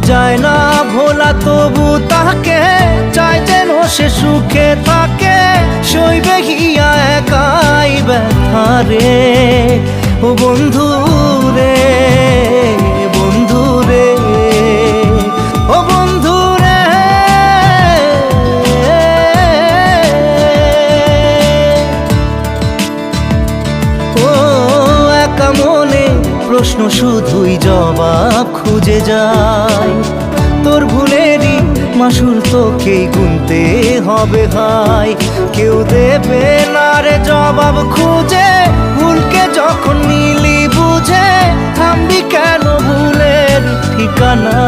যায় না ভোলা, তবু তাকে চাই যেন সে সুখে থাকে। সইবে হিয়া একাই ব্যথা রে, ও বন্ধু রে, বন্ধু রে, ও বন্ধু রে। ও একা মনে প্রশ্ন শুধুই জবাব খুঁজে যায়। তোর ভুলেরই মাসুল তোকেই গুনতে হবে ভাই। কেউ দেবে না রে জবাব খুঁজে, ভুলকে যখন নিলি বুঝে থামবি কেন ভুলের ঠিকানা।